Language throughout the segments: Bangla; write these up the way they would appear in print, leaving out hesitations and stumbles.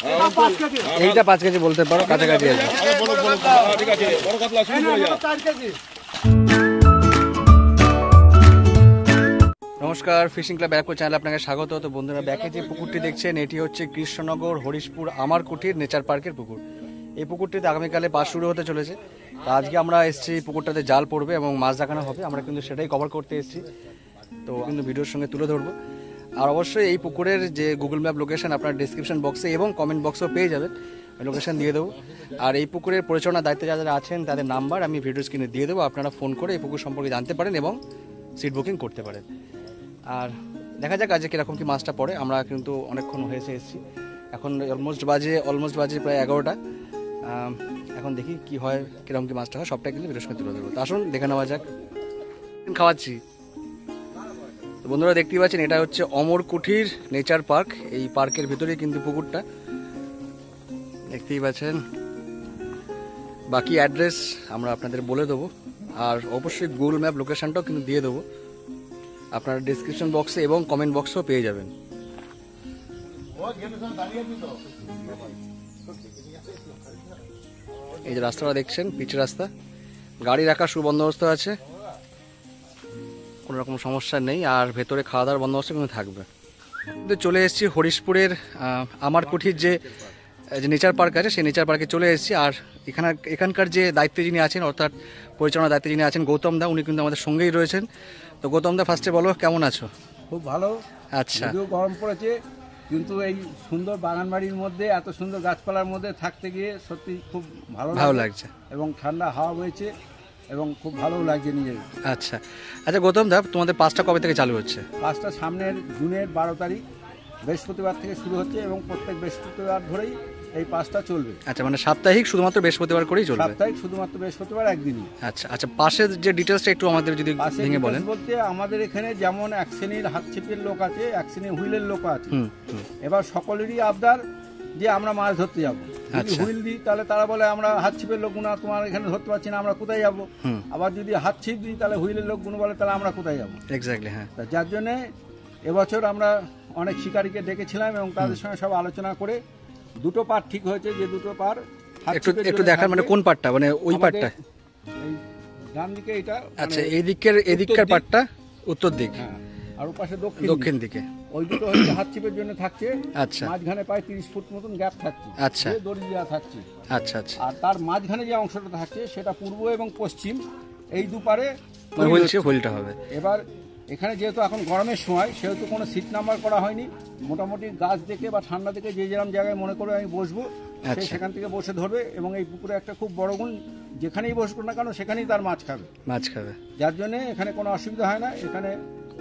এইটা 5 কেজি বলতে পারো, কাছাকাছি আছে। নমস্কার, ফিশিং ক্লাব ব্যারাকপুর চ্যানেলে আপনাকে স্বাগত। তো বন্ধুরা, ব্যাকে যে পুকুরটি দেখছেন এটি হচ্ছে কৃষ্ণনগর হরিশপুর আমার কুঠির নেচার পার্কের পুকুর। এই পুকুরটিতে আগামীকালে পাস শুরু হতে চলেছে। তো আজকে আমরা এসেছি পুকুরটাতে জাল পড়বে এবং মাছ দেখানো হবে, আমরা কিন্তু সেটাই কভার করতে এসেছি। তো কিন্তু ভিডিওর সঙ্গে তুলে ধরবো। আর অবশ্যই এই পুকুরের যে গুগল ম্যাপ লোকেশন আপনার ডিসক্রিপশন বক্সে এবং কমেন্ট বক্সেও পেয়ে যাবেন, লোকেশন দিয়ে দেবো। আর এই পুকুরের পরিচালনার দায়িত্বে যারা আছেন তাদের নাম্বার আমি ভিডিও স্ক্রিনে দিয়ে দেবো, আপনারা ফোন করে এই পুকুর সম্পর্কে জানতে পারেন এবং সিট বুকিং করতে পারেন। আর দেখা যাক আজকে কীরকম কি মাছটা পড়ে। আমরা কিন্তু অনেকক্ষণ হয়েছে এসেছি, এখন অলমোস্ট বাজে প্রায় 11টা। এখন দেখি কি হয়, কীরকম কি মাছটা হয়, সবটাই কিন্তু ভিডিওর সঙ্গে তুলে দেবো। তো আসুন দেখে নেওয়া যাক। খাওয়াচ্ছি তো বন্ধুরা, দেখতেই পাচ্ছেন এটা হচ্ছে অমর কুঠির নেচার পার্ক। এই পার্কের ভিতরেই কিন্তু পুকুরটা দেখতেই পাচ্ছেন। বাকি অ্যাড্রেস আমরা আপনাদের বলে দেবো, আর অবশ্যই গুগল ম্যাপ লোকেশনটাও কিন্তু দিয়ে দেবো, আপনারা ডিসক্রিপশন বক্সে এবং কমেন্ট বক্সেও পেয়ে যাবেন। এই যে রাস্তাটা দেখছেন, পিচ রাস্তা, গাড়ি রাখার সুবন্দোবস্ত আছে, কোনো রকম সমস্যা নেই। আর ভেতরে খাওয়া দাওয়ার বন্দোবস্ত কিন্তু থাকবে। কিন্তু চলে এসেছি হরিশপুরের আমার কুঠির যে নেচার পার্ক আছে, সেই নেচার পার্কে চলে এসেছি। আর এখানকার যে দায়িত্বে যিনি আছেন, অর্থাৎ পরিচালনার দায়িত্বে যিনি আছেন গৌতম দা, উনি কিন্তু আমাদের সঙ্গেই রয়েছেন। তো গৌতম দা, ফার্স্টে বলো কেমন আছো? খুব ভালো। আচ্ছা, যদিও গরম পড়েছে, কিন্তু এই সুন্দর বাগান বাড়ির মধ্যে এত সুন্দর গাছপালার মধ্যে থাকতে গিয়ে সত্যি খুব ভালো লাগছে এবং ঠান্ডা হাওয়া বইছে এবং খুব ভালো লাগছে নিজের। আচ্ছা আচ্ছা গৌতম দা, তোমাদের পাসটা কবে থেকে চালু হচ্ছে? পাসটা সামনের জুনের 12 তারিখ বৃহস্পতিবার থেকে শুরু হচ্ছে এবং প্রত্যেক বৃহস্পতিবার ধরেই এই পাসটা চলবে। আচ্ছা, মানে সাপ্তাহিক শুধুমাত্র বৃহস্পতিবার করেই চলবে? সাপ্তাহিক শুধুমাত্র বৃহস্পতিবার একদিনই। আচ্ছা আচ্ছা, পাশের যে ডিটেলসটা একটু আমাদের যদি ভেঙে বলেন। বলতে আমাদের এখানে যেমন এক শ্রেণীর হাত ছিপের লোক আছে, এক শ্রেণীর হুইলের লোক আছে। এবার সকলেরই আবদার যে আমরা মাছ ধরতে যাবো। যদি হুইল দিই তাহলে তারা বলে আমরা হাত ছিপের লোক না, তোমার এখানে ধরতে পারছি না, আমরা কোথায় যাবো। আবার যদি হাত ছিপ দিই তাহলে হুইলের লোক গুলো বলে তাহলে আমরা কোথায় যাবো। এক্স্যাক্টলি, হ্যাঁ। যার জন্য এবছর আমরা অনেক শিকারীকে ডেকেছিলাম এবং তাদের সঙ্গে সব আলোচনা করে দুটো পার ঠিক হয়েছে, যে দুটো পার একটু দেখার, মানে কোন পারটা, মানে ওই পারটা ডান দিকে এটা। আচ্ছা, এদিককার পারটা উত্তর দিক, আর ওপাশে দক্ষিণ দিকে। ওই দুটো হচ্ছে হাত ছিপের জন্য থাকছে। আচ্ছা, মাঝখানে প্রায় 30 ফুট মতন গ্যাপ থাকছে। আচ্ছা, দড়ি দেওয়া থাকছে। আচ্ছা আচ্ছা। আর তার মাঝখানে যে অংশটা থাকছে সেটা পূর্ব এবং পশ্চিম এই দুপারে হুইলটা হবে। এবার এখানে যেহেতু এখন গরমের সময়, সেহেতু কোনো সিট নাম্বার করা হয়নি। মোটামুটি গাছ দেখে বা ঠান্ডা দেখে যে যেরকম জায়গায় মনে করে আমি বসবো, সেখান থেকে বসে ধরবে। এবং এই পুকুরে একটা খুব বড় গুণ, যেখানেই বসবো না কেন সেখানেই তার মাছ খাবে। যার জন্য এখানে কোনো অসুবিধা হয় না। এখানে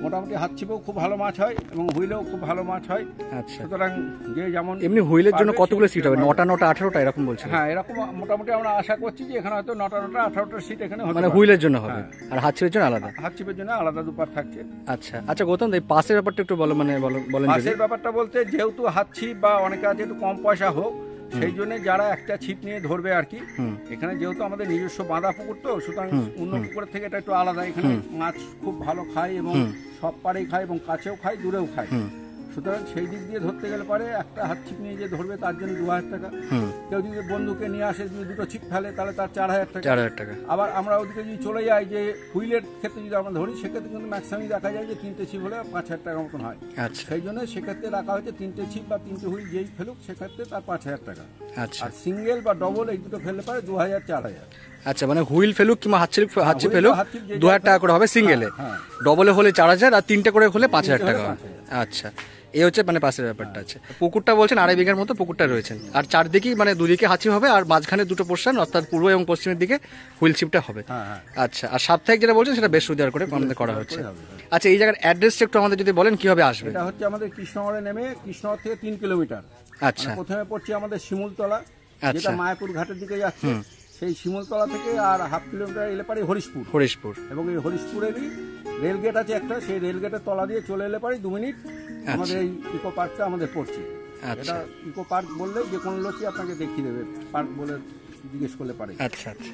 মোটামুটি হাত ছিপেও খুব ভালো মাছ হয় এবং হুইলেও খুব ভালো মাছ হয়। আচ্ছা, সুতরাং যে যেমন এমনি হুইলের জন্য কতগুলো সিট হবে? 9টা 18টা এরকম বলছে? হ্যাঁ, এরকম মোটামুটি আমরা আশা করছি যে এখানে হয়তো 9টা 18টা সিট এখানে হবে, মানে হুইলের জন্য হবে। আর হাত ছিপের জন্য আলাদা? হাত ছিপের জন্য আলাদা দুপার থাকছে। আচ্ছা আচ্ছা গৌতম, এই পাসের ব্যাপারটা একটু বলো, মানে বলেন। পাসের ব্যাপারটা বলতে, যেহেতু হাত ছিপ বা অনেকে আছে একটু কম পয়সা হোক, সেই জন্য যারা একটা ছিপ নিয়ে ধরবে আর কি। এখানে যেহেতু আমাদের নিজস্ব বাঁধা পুকুর, তো সুতরাং অন্য পুকুরের থেকে এটা একটু আলাদা। এখানে মাছ খুব ভালো খায় এবং সব পাড়েই খায় এবং কাছেও খায়, দূরেও খায়। সুতরাং সেই দিক দিয়ে ধরতে গেলে পারে একটা হাত ছিপ নিয়ে যে ধরবে তার জন্য 2000 টাকা। কেউ যদি বন্ধুকে নিয়ে আসে, যদি দুটো ছিপ ফেলে তাহলে তার 4000 টাকা। আবার আমরা ওদিকে যদি চলে যাই, যে হুইলের ক্ষেত্রে যদি আমরা ধরি, সেক্ষেত্রে কিন্তু ম্যাক্সিমাম দেখা যায় যে 3টে ছিপ হলে 5000 টাকা মতন হয়। সেই জন্য সেক্ষেত্রে রাখা হয়েছে 3টে ছিপ বা 3টে হুইল যেই ফেলুক সেক্ষেত্রে তার 5000 টাকা। আর সিঙ্গেল বা ডবল এই দুটো ফেললে পারে 2000, 4000। আচ্ছা, মানে হুইল ফেলুক কিংবা হাত ছিপ ফেলুক 2000 টাকা করে হবে সিঙ্গেলে, ডবলে হলে 4000, আর 3টে করে হলে 5000 টাকা। আচ্ছা, এই হচ্ছে মানে পাশের ব্যাপারটা আছে। পুকুরটা বলছেন 2.5 বিঘার মতো পুকুরটা রয়েছেন, আর চারদিকেই মানে দুদিকে হাঁচি হবে, আর মাঝখানে দুটো পোর্শন অর্থাৎ পূর্ব এবং পশ্চিমের দিকে হুইল ছিপটা হবে। আচ্ছা, আর সাপ্তাহিক যেটা বলছেন সেটা বৃহস্পতিবার করে আমাদের করা হচ্ছে। আচ্ছা, এই জায়গার অ্যাড্রেসটা একটু আমাদের যদি বলেন কিভাবে আসবে? এটা হচ্ছে আমাদের কৃষ্ণনগরে নেমে, কৃষ্ণনগর থেকে 3 কিলোমিটার। আচ্ছা, প্রথমে পড়ছে আমাদের শিমুলতলা, যেটা মায়াপুর ঘাটের দিকে যাচ্ছে। সেই শিমুলতলা থেকে আর 1/2 কিলোমিটার এলে পারে হরিশপুর। এবং এই হরিশপুরেরই রেলগেট আছে একটা, সেই রেলগেটের তলা দিয়ে চলে এলে পারে 2 মিনিট আমাদের এই ইকো পার্কটা আমাদের পড়ছে। এটা ইকো পার্ক বললে যে কোনো লোকই আপনাকে দেখিয়ে দেবে, পার্ক বলে জিজ্ঞেস করলে পারে। আচ্ছা আচ্ছা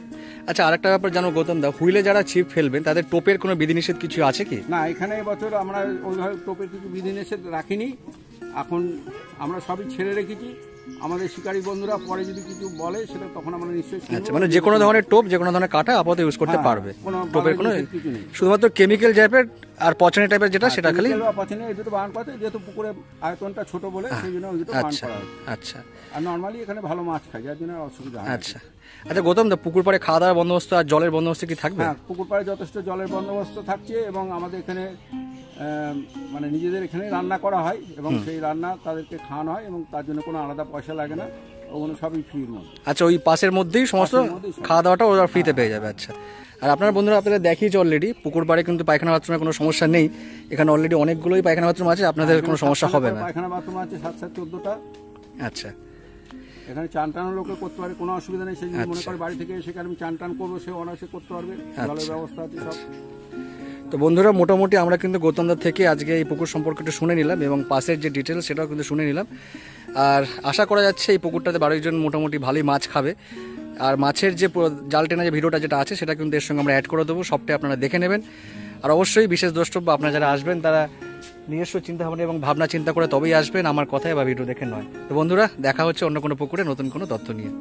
আচ্ছা, আরেকটা ব্যাপার জানো গৌতম দা, হুইলে যারা ছিপ ফেলবেন তাদের টোপের কোনো বিধিনিষেধ কিছু আছে কি? না, এখানে এবছর আমরা ওইভাবে টোপের কিছু বিধিনিষেধ রাখিনি। এখন আমরা সবই ছেড়ে রেখেছি। আমাদের শিকারী বন্ধুরা পরে যদি কিছু বলে সেটা তখন আমরা নিশ্চয়ই শুনবো। আচ্ছা, মানে যে কোনো ধরনের টোপ, যে কোনো ধরনের কাঁটা আপাতত ইউজ করতে পারবে, কোনো টোপের কোনো কিছু নেই। শুধুমাত্র কেমিক্যাল টাইপের আর পচনি টাইপের যেটা সেটা খালি। পছন্দ এই দুটো বারণ করতে, যেহেতু পুকুরের আয়তনটা ছোট বলে সেই জন্য ওই দুটো বারণ আচ্ছা করা হচ্ছে। আচ্ছা আর নর্মালি এখানে ভালো মাছ খায়, যার জন্য অসুবিধা হয় না। আচ্ছা আচ্ছা গৌতম দা, পুকুর পাড়ে খাওয়া দাওয়ার বন্দোবস্ত আর জলের বন্দোবস্ত কি থাকবে? হ্যাঁ, পুকুর পাড়ে যথেষ্ট জলের বন্দোবস্ত থাকছে এবং আমাদের এখানে মানে নিজেদের এখানে রান্না করা হয় এবং সেই রান্না তাদেরকে খাওয়ানো হয় এবং তার জন্য কোনো আলাদা পয়সা লাগে না, ওগুলো সবই ফ্রির মধ্যে। আচ্ছা, ওই পাশের মধ্যেই সমস্ত খাওয়া দাওয়াটা ওরা ফ্রিতে পেয়ে যাবে। আচ্ছা, আর আপনার বন্ধুরা আপনাদের দেখিয়েছে অলরেডি, পুকুর পাড়ে কিন্তু পায়খানা বাথরুমের কোনো সমস্যা নেই। এখানে অলরেডি অনেকগুলোই পায়খানা বাথরুম আছে, আপনাদের কোনো সমস্যা হবে না। পায়খানা বাথরুম আছে 7-14টা। আচ্ছা, এখানে চান টানও লোকে করতে পারে, কোনো অসুবিধা নেই। সে যদি মনে করে বাড়ি থেকে সেখানে আমি চান টান করবো, সে অনায়াসে করতে পারবে, জলের ব্যবস্থা আছে সব। তো বন্ধুরা, মোটামুটি আমরা কিন্তু গৌতমদার থেকে আজকে এই পুকুর সম্পর্কে একটু শুনে নিলাম এবং পাশের যে ডিটেলস সেটাও কিন্তু শুনে নিলাম। আর আশা করা যাচ্ছে এই পুকুরটাতে 12 জন মোটামুটি ভালোই মাছ খাবে। আর মাছের যে জাল টেনা যে ভিডিওটা যেটা আছে সেটা কিন্তু এর সঙ্গে আমরা অ্যাড করে দেবো, সবটাই আপনারা দেখে নেবেন। আর অবশ্যই বিশেষ দ্রষ্টব্য আপনারা যারা আসবেন তারা নিজস্ব চিন্তাভাবনা এবং ভাবনা চিন্তা করে তবেই আসবেন, আমার কথায় বা ভিডিও দেখে নয়। তো বন্ধুরা, দেখা হচ্ছে অন্য কোনো পুকুরে নতুন কোনো তথ্য নিয়ে।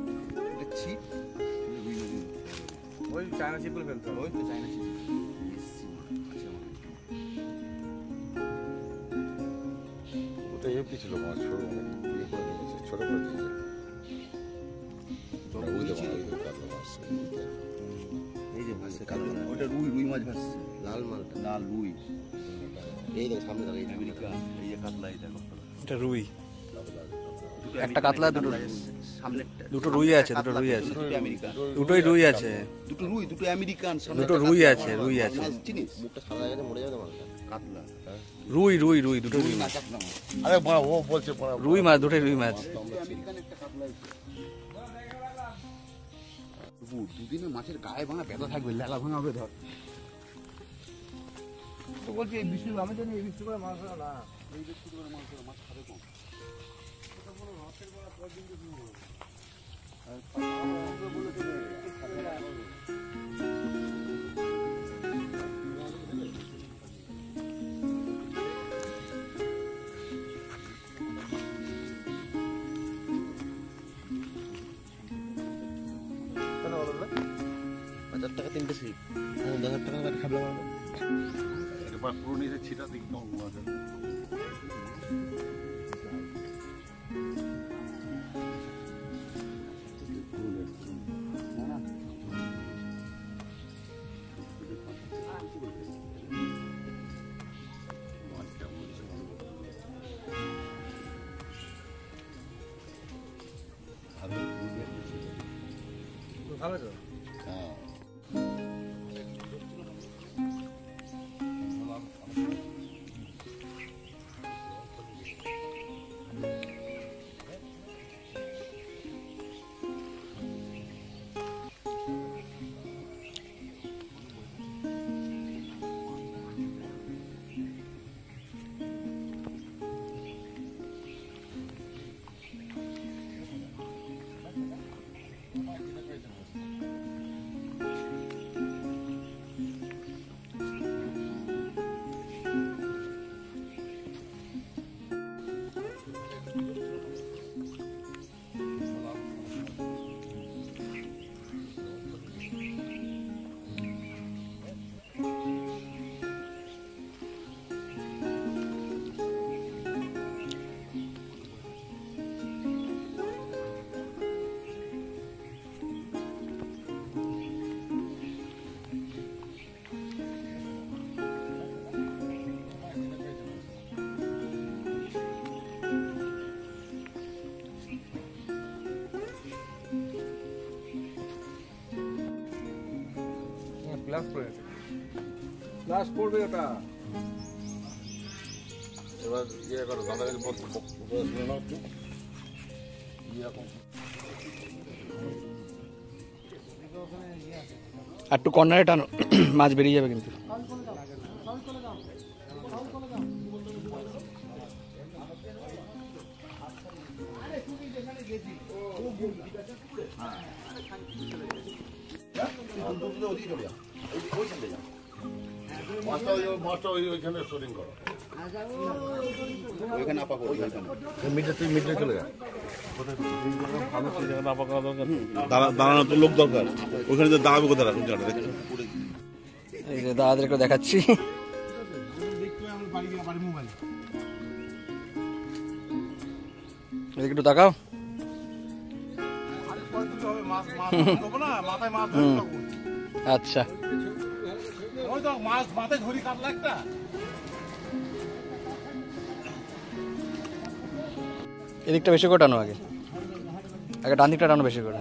ছিল মাছ ছোট ছোট করে দিয়েছে, এই যে ভাসছে কালো, ওটা রুই মাছ ভাসছে, লাল মালটা, লাল রুই। এই দেখো সামনে দাঁড়িয়ে আমেরিকা, এই যে কাতলা, এই দেখো এটা রুই, একটা কাতলা, দুটো রুই আছে, দুটো রুই আছে, দুটোই রুই আছে, দুটো রুই, দুটো আমেরিকান, দুটো রুই আছে, রুই আছে, চিনিস? মুখটা সাদা হয়ে গেছে, মরে যাবে মাছটা। কাতলা, রুই রুই রুই, দুটো রুই মাছ। আরে ও বলছে রুই মাছ, দুটোই রুই মাছ। দুদিনে মাছের গায়ে ভাঙা ব্যথা থাকবে, লেলা ভাঙা হবে ধর। তো বলছি এই বৃষ্টি, আমি জানি এই বৃষ্টি করে মাছ ধরা না, এই বৃষ্টি করে মাছ ধরা, মাছ খাবে কম। টাকা 3টে সিট, 10,000 টাকা বাড়ি খাবলে মারবো। এবার পুরো নিচে ছিটা দিই কেমন মাছ আছে। ভালো তো। গ্লাস পড়বে ওটা। এবার ইয়ে করো, দাদা কাছে শুনে নাও একটু এরকম। আর একটু কর্নারে টানো, মাছ বেরিয়ে যাবে কিন্তু। মাছটা ওইখানে শুটিং করো। ওইখানে আপা করবি ওইখানে মিটে তুই মিটে চলে যা দাঁড়ানোর তো লোক দরকার, ওখানে তো দাঁড়াবে কোথায় রাখুন জায়গাটা দেখেন। এই যে দাদাদেরকে দেখাচ্ছি। এদিকে একটু তাকাও। আচ্ছা এদিকটা বেশি করে টানো, আগে আগে ডান দিকটা টানো বেশি করে।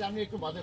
আমি একটু বাদে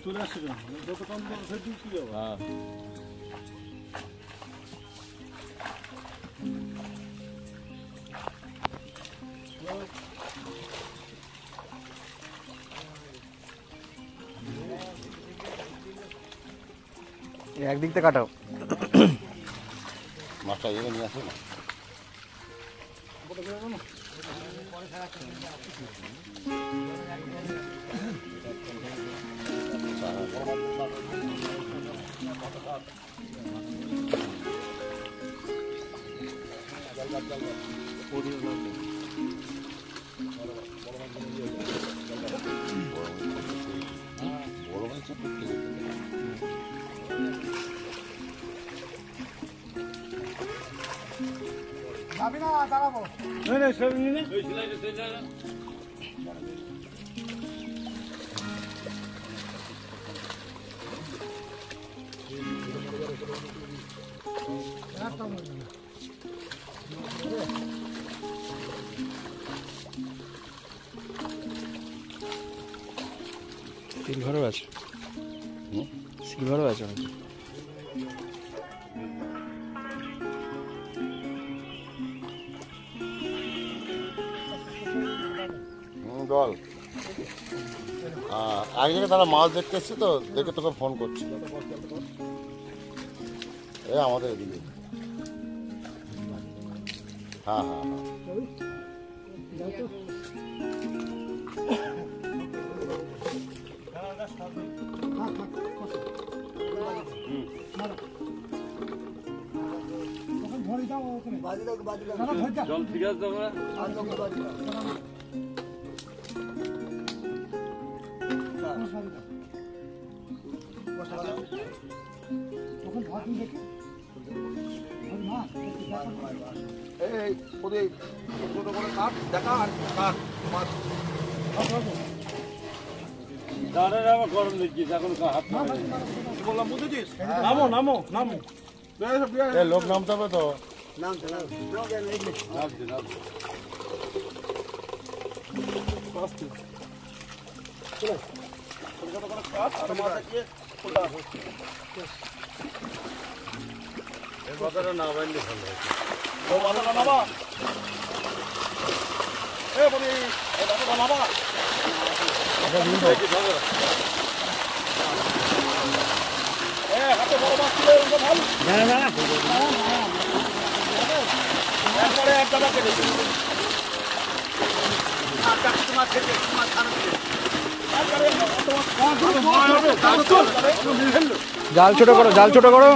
চলে আসছে যত কম হ্যাঁ একদিক থেকে কাটাও। মাছটা এখানে নিয়ে আসো না। বড় মাছ সিলভারও আছে, সিলভারও আছে নাকি? বল এক জায়গায় তারা মাছ দেখতে এসছে তো, দেখে তোকে ফোন করছি। এ আমাদের এদিকে। হ্যাঁ হ্যাঁ হ্যাঁ জল ঠিক আছে এই ওদের ছোট করে কাঠ দেখা আর কাঠ মাছ গরম দিচ্ছিস এখন হাত বললাম বুঝেছিস? নামো নামো নামো লোক নামতে হবে তো। নামতে কথাটা না বাইলে ভালো হয়। জাল ছোট করো, জাল ছোট করো।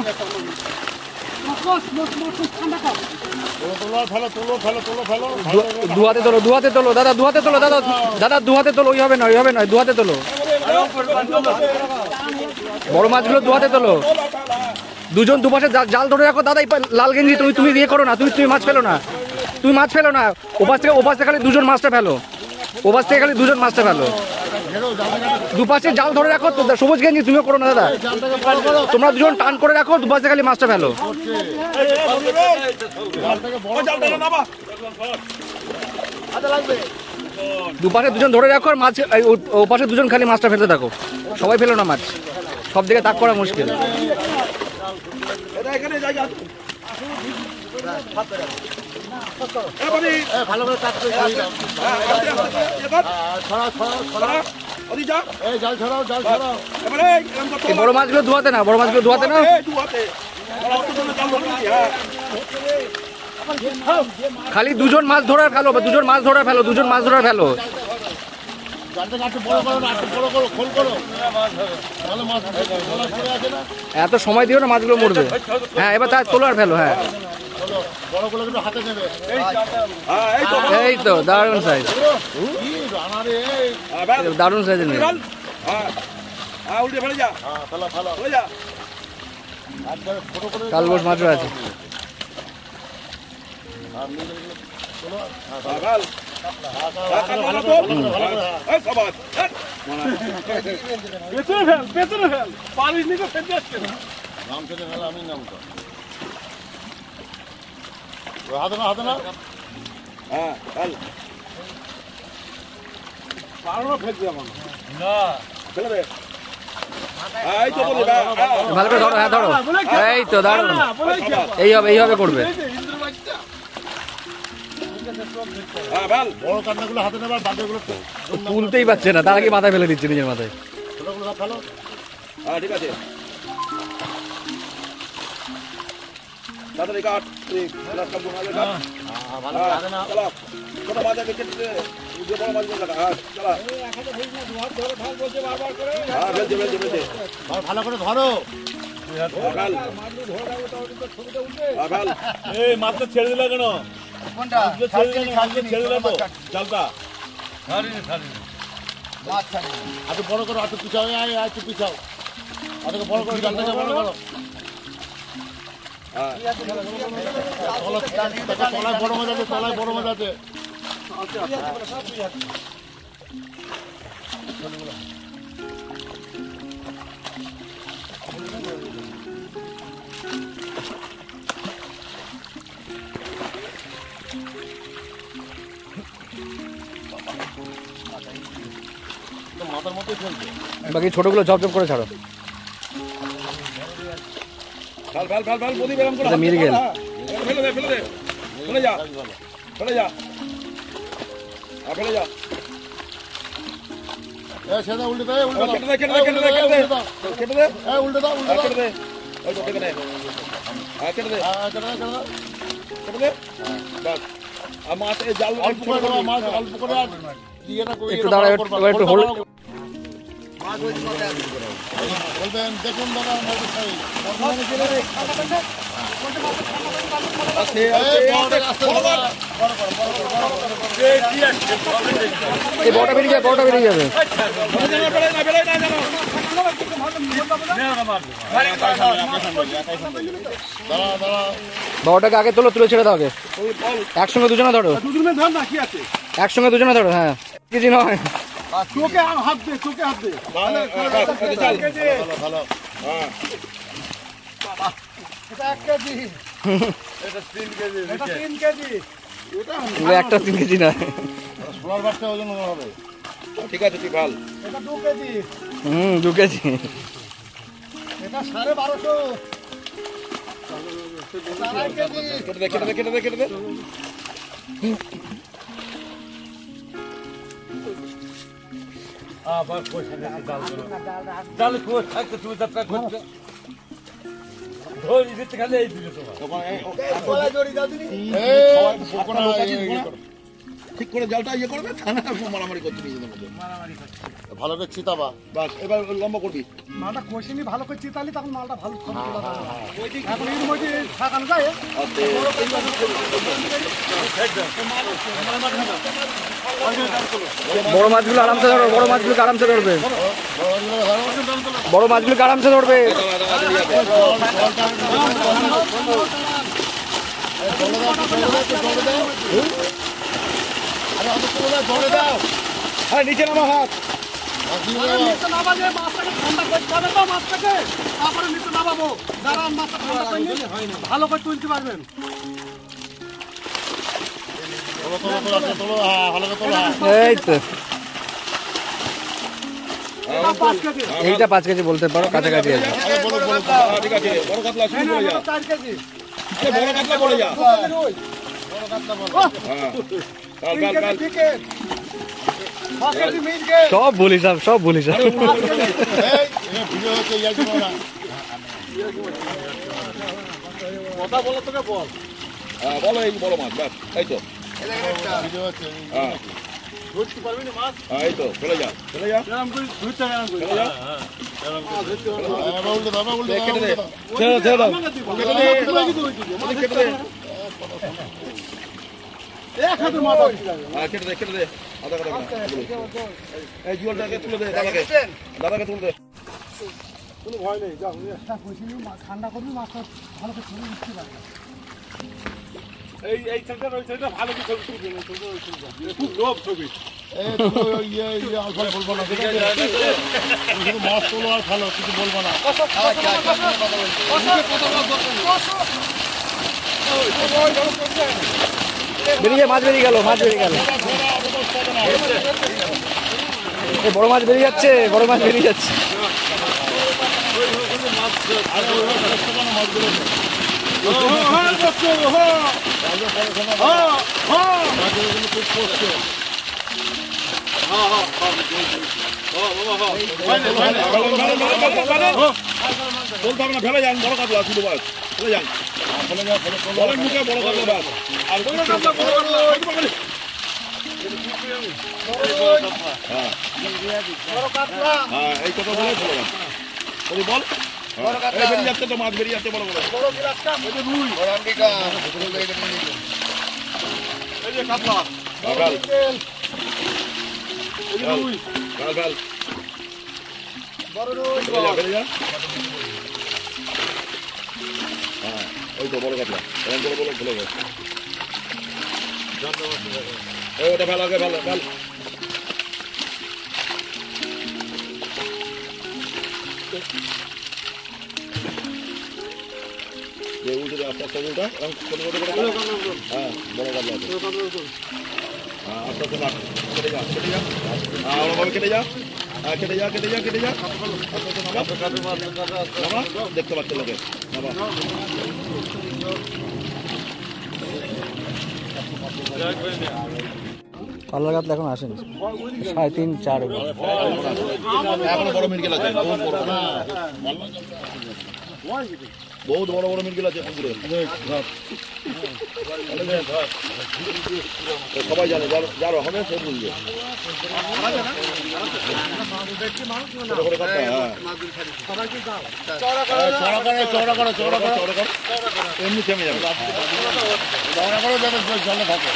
দুহাতে তোলো, দুহাতে তোলো দাদা, দুহাতে তোলো দাদা, দাদা দুহাতে তোলো, ওইভাবে নয়, ওইভাবে নয়, দুহাতে তোলো। বড় মাছগুলো দুহাতে তোলো। দুজন দুপাশে জাল ধরে রাখো দাদা। লাল গেঞ্জি তুমি ইয়ে করো না, তুমি মাছ ফেলো না, তুমি মাছ ফেলো না। ওপাশ থেকে খালি দুজন মাছটা ফেলো, ওপাশ থেকে খালি দুজন মাছটা ফেলো। দুপাশে জাল ধরে রাখো। সবুজ গেঞ্জি তুমিও করো না দাদা, তোমরা দুজন টান করে রাখো, দুপাশে খালি মাছটা ফেলো। দুপাশে দুজন ধরে রাখো আর মাছ ওপাশে দুজন খালি মাছটা ফেলতে থাকো। সবাই ফেলো না মাছ, সব দিকে তাক করা মুশকিল। বড় মাছগুলো ধোয়াতে না, বড় মাছগুলো ধোয়াতে না। খালি দুজন মাছ ধরার ফেলো, দুজন মাছ ধরার ফেলো, দুজন মাছ ধরার ফেলো। এত সময় দিও না, মাছগুলো মরবে। হ্যাঁ এবার তার তোলো আর ফেলো। হ্যাঁ এই তো দারুণ সাইজ, দারুণ সাইজের নেই। কালবোস মাছও আছে। ভালো করে ধরো, হ্যাঁ ধরো। এই তো দারুণ, এইভাবে করবে। তুলতেই পারছে না, তার আগে মাথায় ফেলে দিচ্ছে নিজের মাথায়। ঠিক আছে ভালো করে ধরো। মাছটা ছেড়ে দিলে কেন? ছেড়ে দিলে তো জালটা এত বড় করো, এত পিছাও, একটু পিছাও, এত বড় করো, জালটাকে বড় করো। তলায় বড় মাছ আছে, তলায় বড় মাছ আছে। মাথার মধ্যে চলছে, বাকি ছোটগুলো ঝপঝপ করে ছাড়ো। মিরগেল সেটা উল্টে দে, উল্টে একটু দাঁড়া, একটু হোল্ড। বলবেন দেখুন দাদা, এই বড়টা বেরিয়ে যাবে, বড়টা বেরিয়ে যাবে। বড়টাকে আগে তোলো, তুলে ছেড়ে দাও আগে। একসঙ্গে দুজনে ধরো, একসঙ্গে দুজনে ধরো। হ্যাঁ কেজি নয়, চোখে হাত দে, চোখে হাত দে। ভালো, এটা 1 কেজি, এটা 3 কেজি, এটা 3 কেজি, একটা 3 কেজি নয়। সোলার বাচ্চা ওজন হবে। ঠিক আছে, ঠিক ভাল। এটা 2 কেজি, 2 কেজি। এটা 1250, এটা 2.5 কেজি। কেটে দে, কেটে দে, কেটে দে, কেটে দে। আবার পয়সা নিয়ে জাল থাকতে তুমি যাত্রা করতে ধরে দিতে গেলে এই দিলে তোমার ঠিক করে জালটা ইয়ে করবে থানা মারামারি করতে নিজেদের মধ্যে ভালো করে চিতাবা বাস এবার লম্বা করবি মালটা কষিনি ভালো করে চিতালি তখন মালটা ভালো ফল তোলা যাবে। এখন এর মধ্যে থাকানো যায় বড় মাছগুলো আরামসে ধরো, বড় মাছগুলোকে আরামসে ধরবে, বড় মাছগুলোকে আরামসে ধরবে। নিচে নামা হাত নিচে নামালে মাছটাকে ঠান্ডা করতে হবে তো মাছটাকে, তারপরে নিচে নামাবো। দাঁড়ান মাছটা ঠান্ডা করে নিন, ভালো করে তুলতে পারবেন। এই তো এটা 5 কেজি, এইটা 5 কেজি বলতে পারো, কাছাকাছি আছে। ঠিক আছে বড় কাতলা শুরু করে যা 4 কেজি, বড় কাতলা করে যা 2 কেজি রুই, হ্যাঁ 3 কেজি চিকেন, 6 কেজি মির্গে, সব বলিস সব বলিস। কথা বলো তোকে বল। হ্যাঁ বলো এই বড় মাছ বাস এই তো হ্যাঁ ধরতে পারবি না মাছ? হ্যাঁ এই তো চলে যা চলে যা এরকম করে ধরতে হবে, চলে যা কেটে দে ছেড়ে দাও। কেটে দে এক হাতে মাছ আছে। হ্যাঁ কেটে দে আধা কাটা এই জুয়ালটাকে তুলে দে দাদাকে তুলে দে কোনো ভয় নেই, যাও একটা কষিনি ঠান্ডা করবি, মাছটা ভালো করে ছড়িয়ে দিতে পারবে। এই সাইডটা ওই সাইডটা ভালো কি ছবি তুলবে না ছবি ওই ছবি খুব লোভ ছবি মাছ তোলো আর ভালো কিছু বলবো না বেরিয়ে মাছ বেরিয়ে গেল, মাছ বেরিয়ে গেল। এই বড় মাছ বেরিয়ে যাচ্ছে, বড় মাছ বেরিয়ে যাচ্ছে। বলতে হবে না ফেলে যান বড় কাতলা শুধু বাস ফেলে যান বলের মুখে বড় কাতলা বাস আর হ্যাঁ এই কথা বলে ফেলে যান বলি বল এই বেরিয়ে যাচ্ছে তো মাছ বেরিয়ে যাচ্ছে বড় বড় এই যে কাতলা গাল গাল ফেলে যা হ্যাঁ ওই তো বড় কাতলা এরকম করে বলে ফেলে গেছে ওটা ফেল আগে ফেল ফেল যে উল্টে আস্তে আস্তে উল্টা ছোট ছোট করে হ্যাঁ বড় কাতলা আছে হ্যাঁ আস্তে আস্তে না কেটে যা হ্যাঁ ওরকম কেটে যা হ্যাঁ কেটে যা আস্তে আস্তে নামা দেখতে পাচ্ছে লোকে নামা পাল্লা কাতলা এখন আসেনি, 3.5 4 এখনো বড় মিরগেল আছে বহুত বড় বড় মিরগেল আছে পুকুরে সবাই জানে যারা হবে সে বুঝবে ছোট করে কাটতে হয়, হ্যাঁ চড়া করো এমনি থেমে যাবে জলে থাকে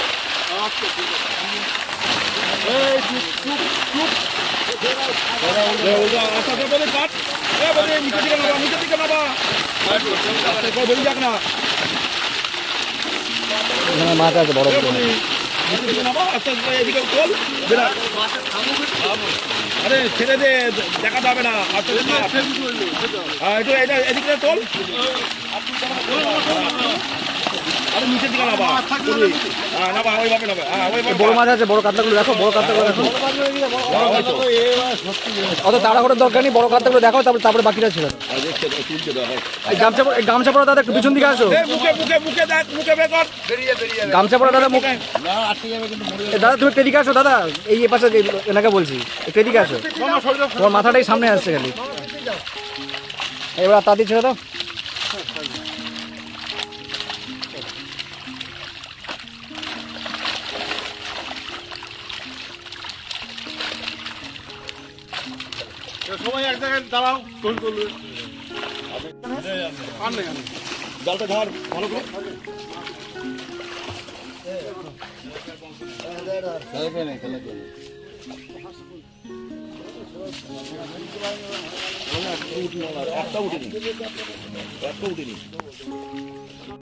আস্তে বলে কাট বলে নিচে দিকে নামা বেরিয়ে যাক না মাছ আছে বড় বড়। নিচে দিকে নামা আস্তে আস্তে এদিকে চল আরে ছেড়ে দে দেখা যাবে না আস্তে আস্তে একটু এদিকে চল আরে নিচের দিকে নাবা নাবা ওইভাবে নাবা ওইভাবে বড় মাছ আছে, বড় কাতলাগুলো দেখো, বড় কাতলাগুলো দেখো। অত তাড়াহুড়োর দরকার নেই, বড় কাতলাগুলো দেখো, তারপরে বাকিটা ছিল। তুলছে দাও এই গামছা পরা দাদা একটু পিছন দিকে আসো। মুখে মুখে মুখে দেখ মুখে বের কর গামছা পরা দাদা মুখে দাদা তুমি একটু এদিকে আসো দাদা, এই পাশে এনাকে বলছি একটু এদিকে আসো, তোমার মাথাটাই সামনে আসছে খালি। এবার তাড়াতাড়ি ছেড়ে দাও। সবাই এক জায়গায় দাঁড়াও, তোল তুলবে। আর নেই, জলটা ধর ভালো করে একটা উঠেনি